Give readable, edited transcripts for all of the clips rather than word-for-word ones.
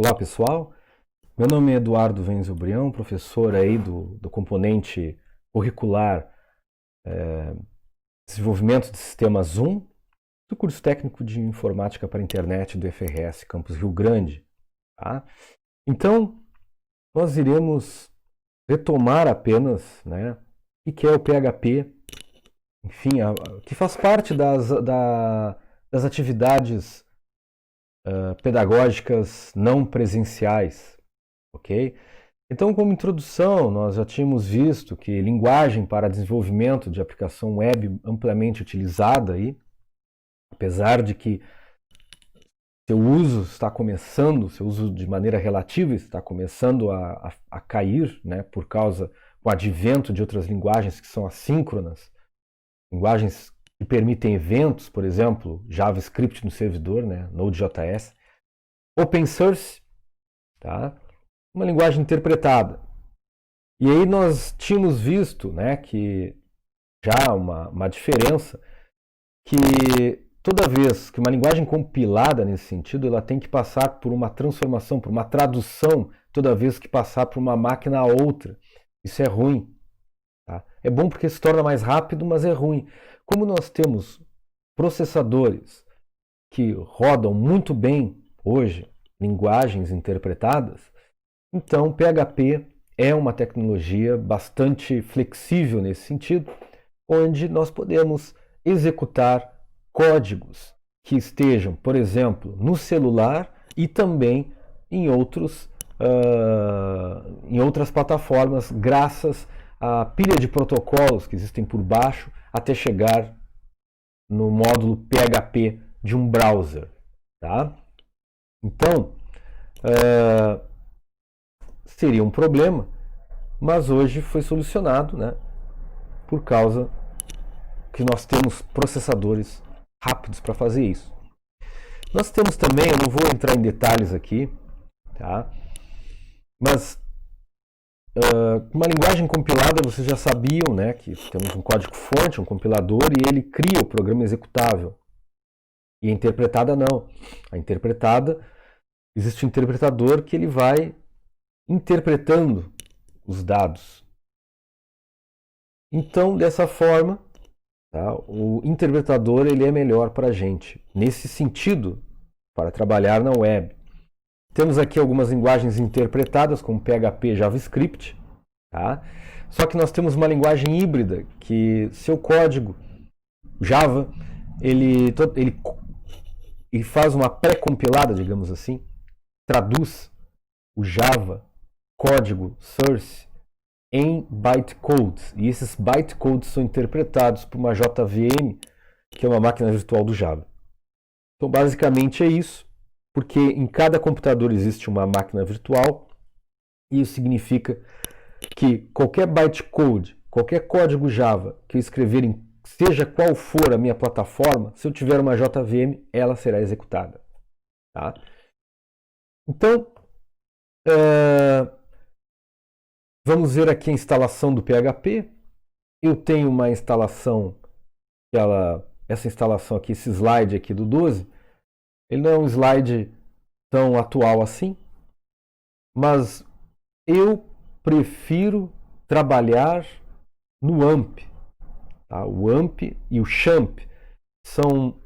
Olá pessoal, meu nome é Eduardo Wenzel Brião, professor aí do componente curricular Desenvolvimento de Sistemas 1 do curso técnico de Informática para a Internet do FRS Campus Rio Grande. Tá? Então, nós iremos retomar apenas o que é o PHP, enfim, que faz parte das atividades pedagógicas não presenciais, ok? Então, como introdução, nós já tínhamos visto que linguagem para desenvolvimento de aplicação web amplamente utilizada aí, apesar de que seu uso está começando, seu uso de maneira relativa está começando a cair, né, por causa do advento de outras linguagens que são assíncronas, linguagens que permitem eventos, por exemplo, JavaScript no servidor, né, Node.js, Open Source, tá? Uma linguagem interpretada. E aí nós tínhamos visto, né, que já uma diferença, que toda vez que uma linguagem compilada nesse sentido, ela tem que passar por uma transformação, por uma tradução, toda vez que passar por uma máquina a outra. Isso é ruim. Tá? É bom porque se torna mais rápido, mas é ruim. Como nós temos processadores que rodam muito bem hoje linguagens interpretadas, então PHP é uma tecnologia bastante flexível nesse sentido, onde nós podemos executar códigos que estejam, por exemplo, no celular e também em outras plataformas, graças à pilha de protocolos que existem por baixo, até chegar no módulo PHP de um browser. Tá? Então, seria um problema, mas hoje foi solucionado, né, por causa que nós temos processadores rápidos para fazer isso. Nós temos também, eu não vou entrar em detalhes aqui, tá? Mas uma linguagem compilada, vocês já sabiam, né, que temos um código-fonte, um compilador, e ele cria o programa executável. E a interpretada não. A interpretada, existe um interpretador que ele vai interpretando os dados. Então, dessa forma, tá, o interpretador ele é melhor para a gente, nesse sentido, para trabalhar na web. Temos aqui algumas linguagens interpretadas, como PHP e JavaScript. Tá? Só que nós temos uma linguagem híbrida, que seu código Java, ele faz uma pré-compilada, digamos assim, traduz o Java código source em bytecodes. E esses bytecodes são interpretados por uma JVM, que é uma máquina virtual do Java. Então, basicamente é isso, porque em cada computador existe uma máquina virtual, e isso significa que qualquer bytecode, qualquer código Java que eu escrever em seja qual for a minha plataforma, se eu tiver uma JVM, ela será executada. Tá? Então, vamos ver aqui a instalação do PHP. Eu tenho uma instalação, essa instalação aqui, esse slide aqui do 12, ele não é um slide tão atual assim, mas eu prefiro trabalhar no AMP. Tá? O AMP e o XAMPP são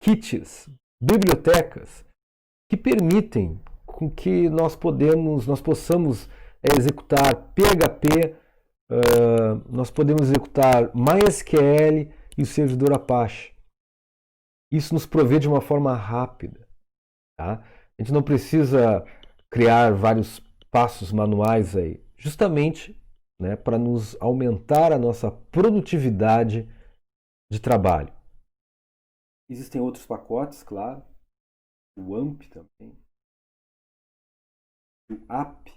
kits, bibliotecas, que permitem com que nós possamos executar PHP, nós podemos executar MySQL e o servidor Apache. Isso nos provê de uma forma rápida. Tá? A gente não precisa criar vários passos manuais aí, justamente, né, para nos aumentar a nossa produtividade de trabalho. Existem outros pacotes, claro, o AMP também, o app,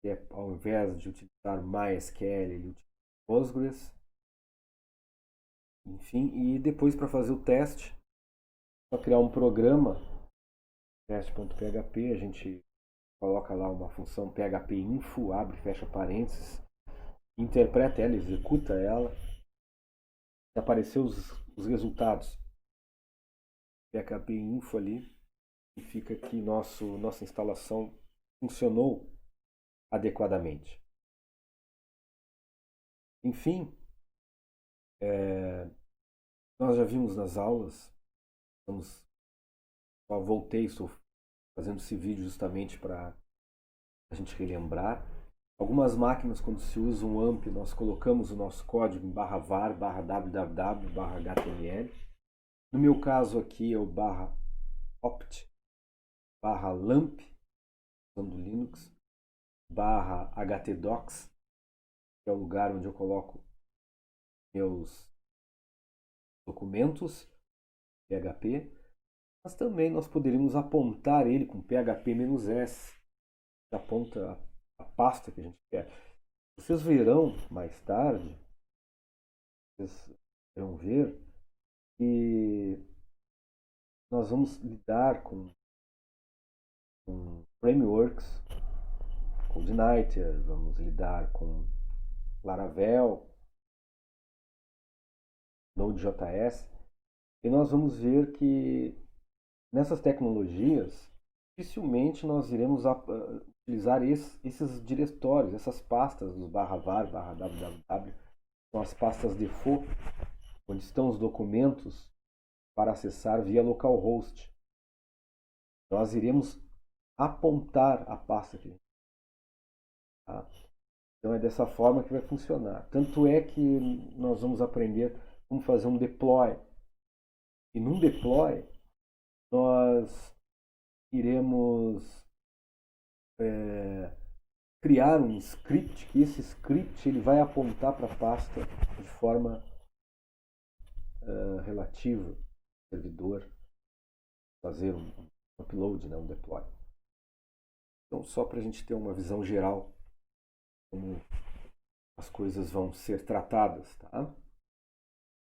que é, ao invés de utilizar MySQL, ele utiliza Postgres, enfim, e depois para fazer o teste, só criar um programa, teste.php, a gente coloca lá uma função php info, abre e fecha parênteses, interpreta ela, executa ela, e apareceu os resultados, php info ali, significa que nossa instalação funcionou adequadamente. Enfim, nós já vimos nas aulas, só voltei, estou fazendo esse vídeo justamente para a gente relembrar. Algumas máquinas, quando se usa um AMP, nós colocamos o nosso código em /var, /www, /html. No meu caso aqui é o /opt, /lamp, usando Linux, /htdocs, que é o lugar onde eu coloco meus documentos PHP. Mas também nós poderíamos apontar ele com PHP-S, que aponta a pasta que a gente quer. Vocês verão mais tarde, vocês irão ver que nós vamos lidar com frameworks, CodeIgniter, vamos lidar com Laravel, Node.js, e nós vamos ver que nessas tecnologias dificilmente nós iremos utilizar esses diretórios, essas pastas dos /var, /www, são as pastas default, onde estão os documentos para acessar via localhost. Nós iremos apontar a pasta aqui. Tá? Então é dessa forma que vai funcionar. Tanto é que nós vamos aprender como fazer um deploy. E num deploy nós iremos criar um script, que esse script ele vai apontar para a pasta de forma relativa ao servidor, fazer um upload, né, um deploy. Então, só para a gente ter uma visão geral como as coisas vão ser tratadas, tá?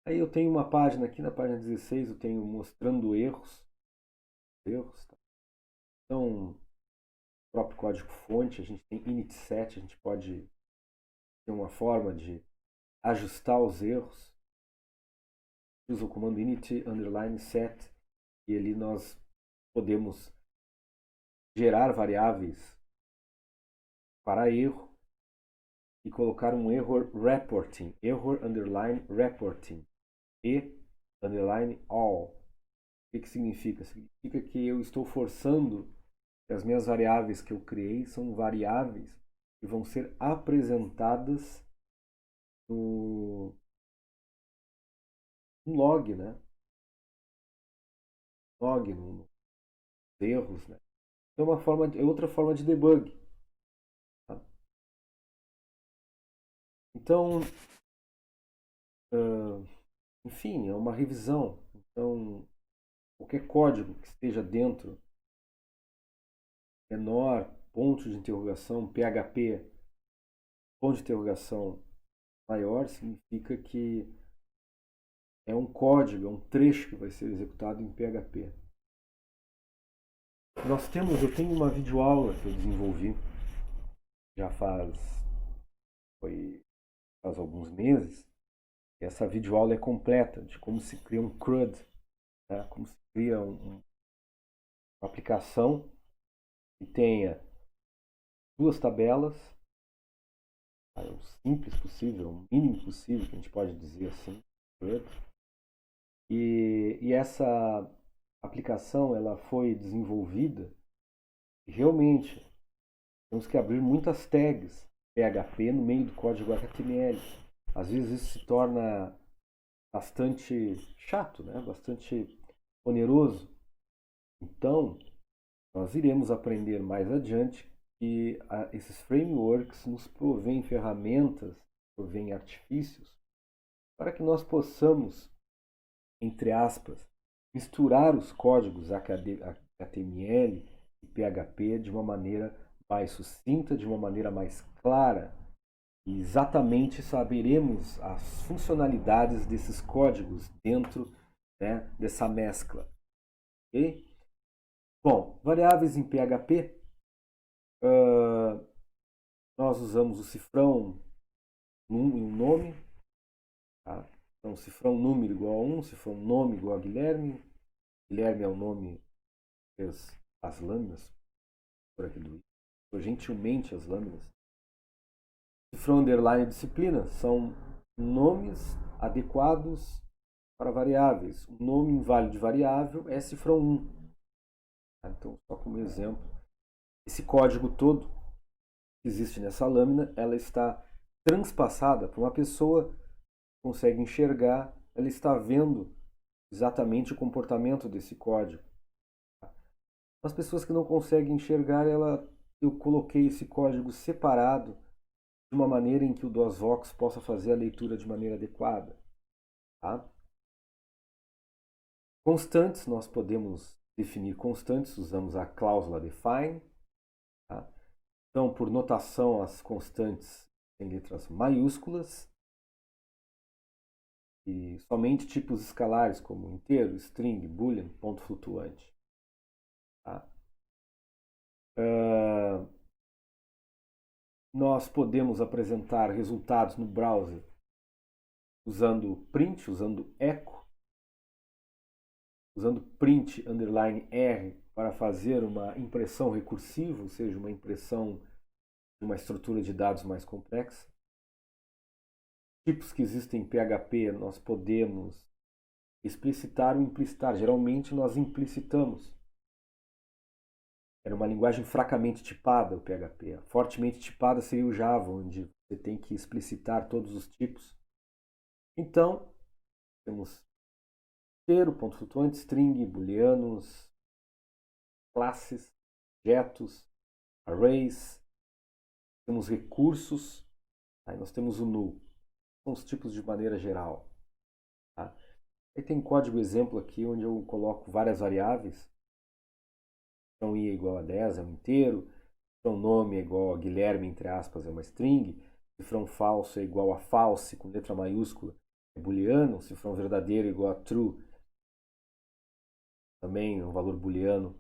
Aí eu tenho uma página aqui, na página 16, eu tenho mostrando erros, tá? Então, o próprio código-fonte, a gente tem init7, a gente pode ter uma forma de ajustar os erros. Usa o comando init_set e ali nós podemos gerar variáveis para erro e colocar um error reporting, error_reporting e_all. O que significa? Significa que eu estou forçando que as minhas variáveis que eu criei são variáveis que vão ser apresentadas no log, né? Log, nos erros, né? Então é outra forma de debug. Tá? Então, enfim, é uma revisão. Então, qualquer código que esteja dentro, menor, ponto de interrogação, PHP, ponto de interrogação maior, significa que é um código, é um trecho que vai ser executado em PHP. Eu tenho uma videoaula que eu desenvolvi já faz alguns meses. E essa videoaula é completa de como se cria um CRUD, né? Como se cria uma aplicação que tenha duas tabelas, tá? O simples possível, o mínimo possível, que a gente pode dizer assim, CRUD. E essa aplicação ela foi desenvolvida e realmente temos que abrir muitas tags PHP no meio do código HTML. Às vezes isso se torna bastante chato, né? Bastante oneroso. Então, nós iremos aprender mais adiante que esses frameworks nos provêm ferramentas, provêm artifícios para que nós possamos, entre aspas, misturar os códigos HTML e PHP de uma maneira mais sucinta, de uma maneira mais clara. E exatamente saberemos as funcionalidades desses códigos dentro, né, dessa mescla. Okay? Bom, variáveis em PHP, nós usamos o cifrão num e um nome. Tá? Então, cifrão número igual a 1, cifrão nome igual a Guilherme. Guilherme é o nome que fez as lâminas, por aqui gentilmente as lâminas. Cifrão underline disciplina são nomes adequados para variáveis. O nome inválido de variável é cifrão 1. Então, só como exemplo, esse código todo que existe nessa lâmina, ela está transpassada para uma pessoa que consegue enxergar, ela está vendo exatamente o comportamento desse código. As pessoas que não conseguem enxergar, eu coloquei esse código separado de uma maneira em que o DOSVox possa fazer a leitura de maneira adequada. Tá? Constantes, nós podemos definir constantes, usamos a cláusula define. Tá? Então, por notação, as constantes têm letras maiúsculas e somente tipos escalares como inteiro, string, boolean, ponto flutuante. Tá? Nós podemos apresentar resultados no browser usando print, usando echo, usando print underline R para fazer uma impressão recursiva, ou seja, uma impressão de uma estrutura de dados mais complexa. Tipos que existem em PHP, nós podemos explicitar ou implicitar. Geralmente nós implicitamos. Era uma linguagem fracamente tipada, o PHP. Fortemente tipada seria o Java, onde você tem que explicitar todos os tipos. Então, temos inteiro, ponto flutuante, string, booleanos, classes, objetos, arrays. Temos recursos. Aí nós temos o null. São os tipos de maneira geral. Tá? Aí tem código exemplo aqui, onde eu coloco várias variáveis. Então i é igual a 10, é um inteiro. Cifrão nome é igual a Guilherme, entre aspas, é uma string. Cifrão falso é igual a false, com letra maiúscula, é booleano. Cifrão verdadeiro é igual a true, também é um valor booleano.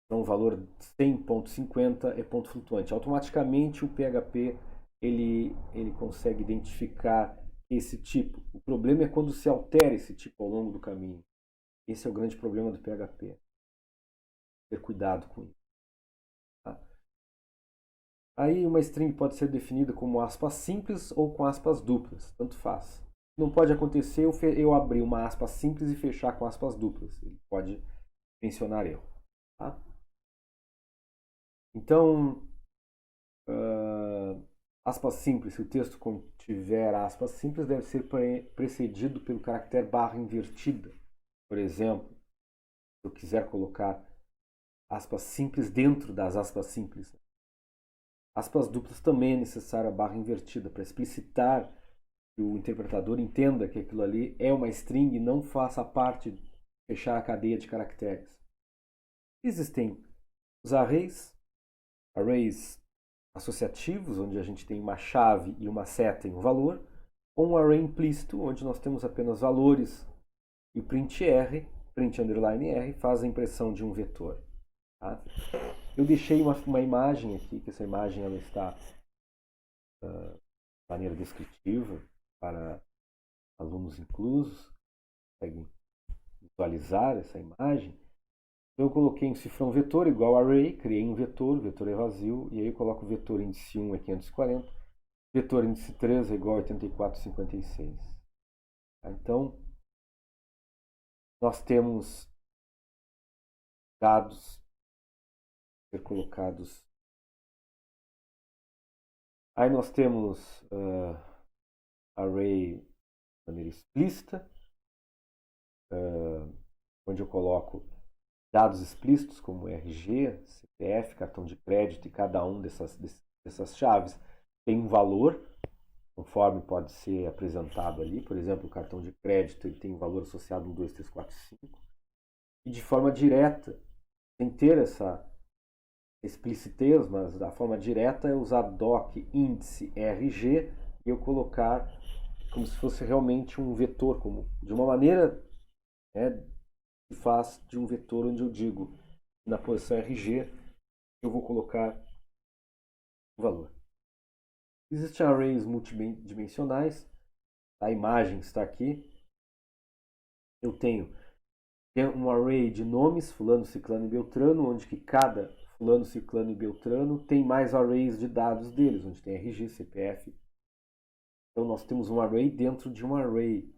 Então o valor 100.50 é ponto flutuante. Automaticamente o PHP ele consegue identificar esse tipo. O problema é quando se altera esse tipo ao longo do caminho. Esse é o grande problema do PHP. Ter cuidado com isso. Tá? Aí uma string pode ser definida como aspas simples ou com aspas duplas, tanto faz. Não pode acontecer eu abrir uma aspa simples e fechar com aspas duplas. Ele pode mencionar erro. Tá? Então, aspas simples, se o texto contiver aspas simples, deve ser precedido pelo caractere barra invertida. Por exemplo, se eu quiser colocar aspas simples dentro das aspas simples. Aspas duplas também é necessária a barra invertida para explicitar que o interpretador entenda que aquilo ali é uma string e não faça parte de fechar a cadeia de caracteres. Existem os arrays associativos, onde a gente tem uma chave e uma seta em um valor, ou um array implícito, onde nós temos apenas valores, e o print R, print underline R, faz a impressão de um vetor. Tá? Eu deixei uma imagem aqui, que essa imagem ela está de maneira descritiva para alunos inclusos, conseguem visualizar essa imagem. Eu coloquei um cifrão vetor igual array, criei um vetor, o vetor é vazio, e aí eu coloco o vetor índice 1 é 540, vetor índice 3 é igual a 8456. Então, nós temos dados a ser colocados. Aí nós temos array de maneira explícita, onde eu coloco dados explícitos como RG, CPF, cartão de crédito, e cada um dessas chaves tem um valor, conforme pode ser apresentado ali. Por exemplo, o cartão de crédito ele tem um valor associado 1, 2, 3, 4, 5. E de forma direta, sem ter essa explicitez, mas da forma direta é usar doc índice RG e eu colocar como se fosse realmente um vetor, como de uma maneira que faz de um vetor, onde eu digo na posição RG eu vou colocar o valor. Existem arrays multidimensionais, a imagem está aqui. Eu tenho Tem um array de nomes, fulano, ciclano e beltrano, onde que cada fulano, ciclano e beltrano tem mais arrays de dados deles, onde tem RG, CPF. Então nós temos um array dentro de um array.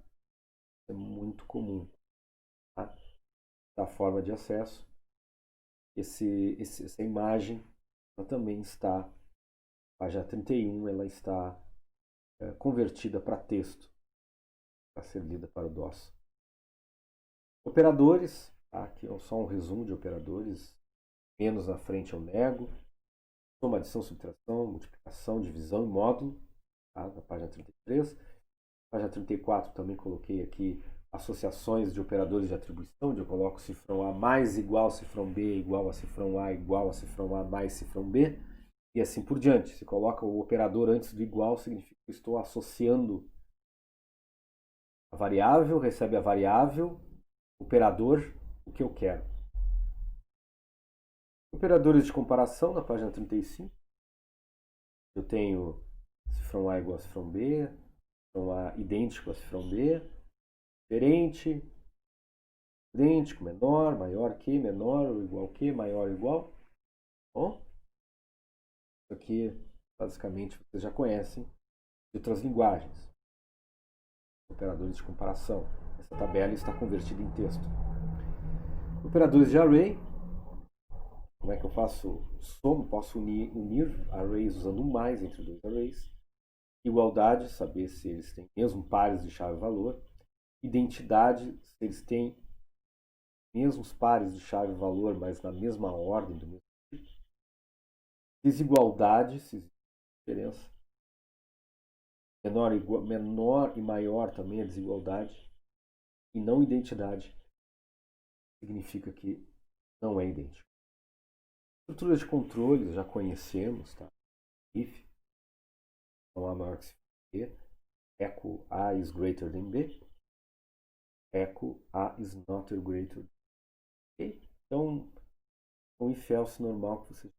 É muito comum. Tá? Da forma de acesso. Essa imagem ela também está, a página 31, ela está convertida para texto, para ser lida para o DOS. Operadores, tá? Aqui é só um resumo de operadores. Menos na frente eu nego. Soma, adição, subtração, multiplicação, divisão e módulo, tá? Na página 33. Na página 34 também coloquei aqui associações de operadores de atribuição, onde eu coloco cifrão A mais igual cifrão B igual a cifrão A igual a cifrão A mais cifrão B, e assim por diante. Se coloca o operador antes do igual, significa que eu estou associando a variável, recebe a variável, operador, o que eu quero. Operadores de comparação, na página 35. Eu tenho cifrão A igual a cifrão B, cifrão A idêntico a cifrão B, diferente, idêntico, menor, maior que, menor ou igual que, maior ou igual. Bom, isso aqui basicamente vocês já conhecem de outras linguagens. Operadores de comparação. Essa tabela está convertida em texto. Operadores de array. Como é que eu faço soma? Posso unir arrays usando um mais entre dois arrays. Igualdade, saber se eles têm mesmo pares de chave e valor. Identidade, se eles têm mesmos pares de chave e valor, mas na mesma ordem do mesmo tipo. Desigualdade, se existe diferença. Menor e maior também é desigualdade. E não identidade significa que não é idêntico. Estrutura de controle já conhecemos, tá? If não A maior que B, echo A is greater than B, echo A is not greater than B. Então, o if else normal que vocês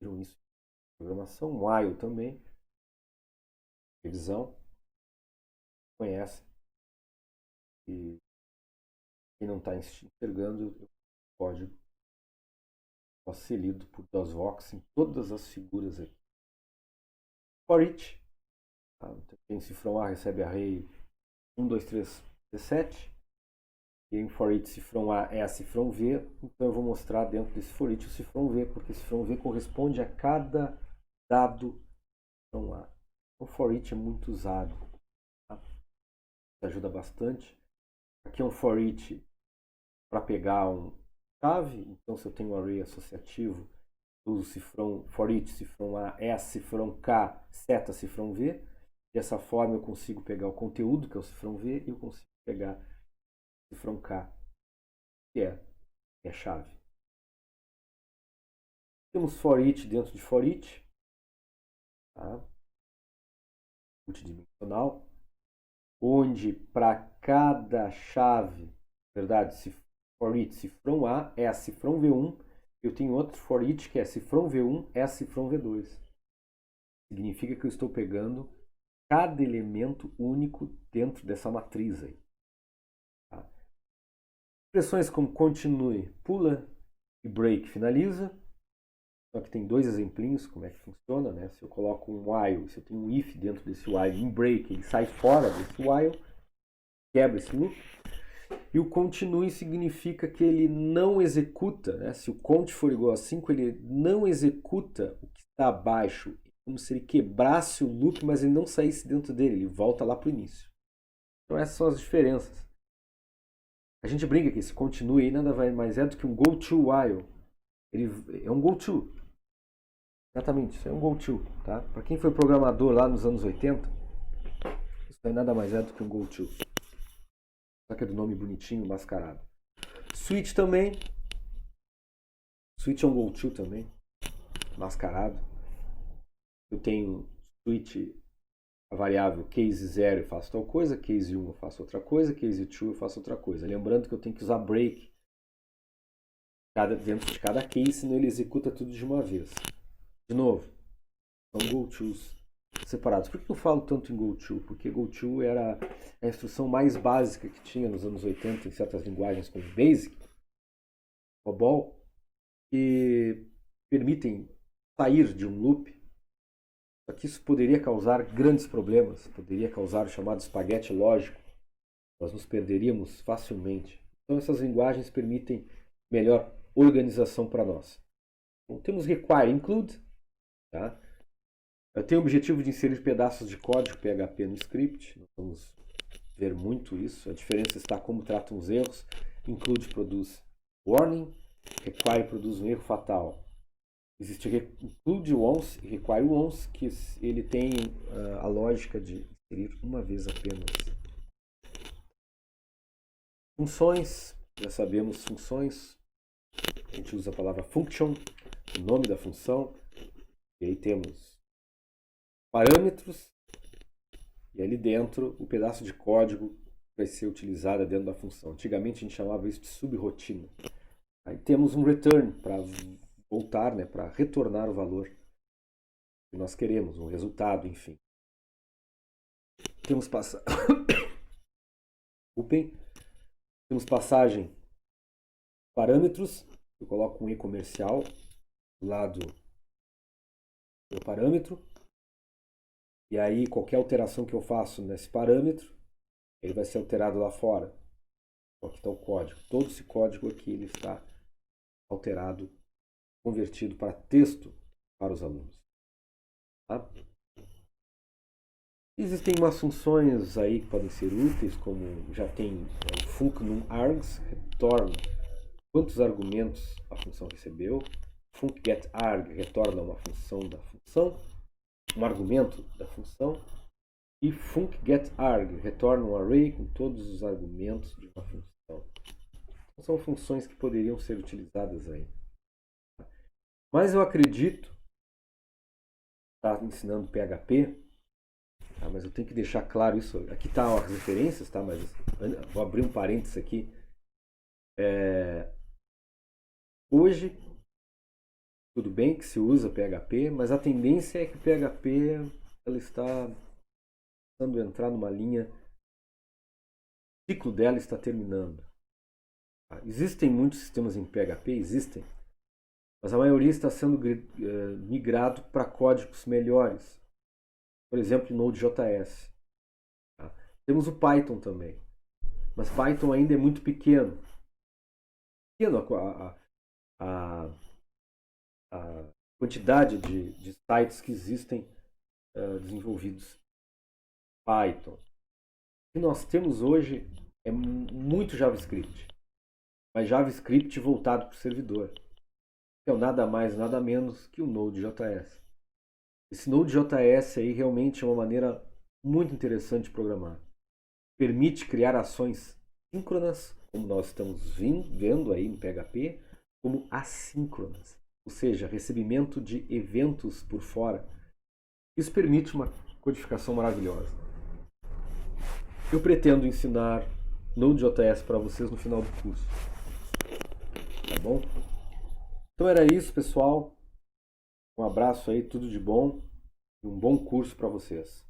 viram isso em programação, while também, revisão, conhece. E quem não está enxergando, o código pode ser lido por DOSVox em todas as figuras aqui. For each, tá? Tem cifrão A, recebe array 1, 2, 3, 17. E em for each, cifrão A é a cifrão V. Então eu vou mostrar dentro desse for each o cifrão V, porque cifrão V corresponde a cada dado cifrão A. O for each é muito usado. Tá? Ajuda bastante. Aqui é um for each para pegar um chave. Então se eu tenho um array associativo, eu uso cifrão for each, cifrão A é cifrão K, seta cifrão V. Dessa forma eu consigo pegar o conteúdo, que é o cifrão V, e eu consigo pegar o cifrão K, que é a chave. Temos for each dentro de for each, tá? Multidimensional, onde para cada chave, verdade, for each cifrão A é a cifrão V1, eu tenho outro for each que é cifrão V1 é a cifrão V2. Significa que eu estou pegando cada elemento único dentro dessa matriz aí. Tá? Expressões como continue, pula e break finaliza. Só que tem dois exemplinhos como é que funciona, né? Se eu coloco um while, se eu tenho um if dentro desse while, um break, ele sai fora desse while, quebra esse loop. E o continue significa que ele não executa, né? Se o count for igual a 5, ele não executa o que está abaixo. É como se ele quebrasse o loop, mas ele não saísse dentro dele, ele volta lá para o início. Então essas são as diferenças. A gente brinca que esse continue aí nada mais é do que um go to while. Ele é um go to. Exatamente, isso é um go to. Tá? Para quem foi programador lá nos anos 80, isso aí nada mais é do que um go to. Só que é do nome bonitinho, mascarado. Switch também. Switch é um go to também, mascarado. Eu tenho switch, a variável case 0 eu faço tal coisa, case 1 eu faço outra coisa, case 2 eu faço outra coisa. Lembrando que eu tenho que usar break dentro de cada case, senão ele executa tudo de uma vez. De novo, são go-tos. separados. Por que eu falo tanto em GoTo? Porque GoTo era a instrução mais básica que tinha nos anos 80 em certas linguagens como Basic, COBOL, que permitem sair de um loop. Só que isso poderia causar grandes problemas, poderia causar o chamado espaguete lógico. Nós nos perderíamos facilmente. Então essas linguagens permitem melhor organização para nós. Então, temos require include, tá? Eu tenho o objetivo de inserir pedaços de código PHP no script. Nós vamos ver muito isso. A diferença está como tratam os erros. Include produz warning, require produz um erro fatal. Existe include once e require once, que ele tem a lógica de inserir uma vez apenas. Funções, já sabemos funções. A gente usa a palavra function, o nome da função. E aí temos parâmetros, e ali dentro o pedaço de código vai ser utilizado dentro da função. Antigamente a gente chamava isso de subrotina. Aí temos um return para voltar, né, para retornar o valor que nós queremos, um resultado, enfim. Temos temos passagem parâmetros, eu coloco um e-comercial do lado do parâmetro. E aí, qualquer alteração que eu faço nesse parâmetro, ele vai ser alterado lá fora. Aqui está o código. Todo esse código aqui ele está alterado, convertido para texto para os alunos. Tá? Existem umas funções aí que podem ser úteis, como já tem o func_num_args, retorna quantos argumentos a função recebeu. Func_getArg retorna uma função da função, um argumento da função, e func_getArg retorna um array com todos os argumentos de uma função. Então, são funções que poderiam ser utilizadas aí. Mas eu acredito, está ensinando PHP, tá? Mas eu tenho que deixar claro isso. Aqui está as referências, tá? Mas vou abrir um parênteses aqui. Hoje tudo bem que se usa PHP, mas a tendência é que o PHP ela está começando a entrar numa linha, o ciclo dela está terminando. Existem muitos sistemas em PHP, existem, mas a maioria está sendo migrado para códigos melhores. Por exemplo, Node.js. Tá? Temos o Python também, mas Python ainda é muito pequeno. A quantidade de sites que existem desenvolvidos em Python. O que nós temos hoje é muito JavaScript, mas JavaScript voltado para o servidor, que é nada mais, nada menos que o Node.js. Esse Node.js aí realmente é uma maneira muito interessante de programar. Permite criar ações síncronas, como nós estamos vendo aí no PHP, como assíncronas. Ou seja, recebimento de eventos por fora. Isso permite uma codificação maravilhosa. Eu pretendo ensinar Node.js para vocês no final do curso. Tá bom? Então era isso, pessoal. Um abraço aí, tudo de bom e um bom curso para vocês.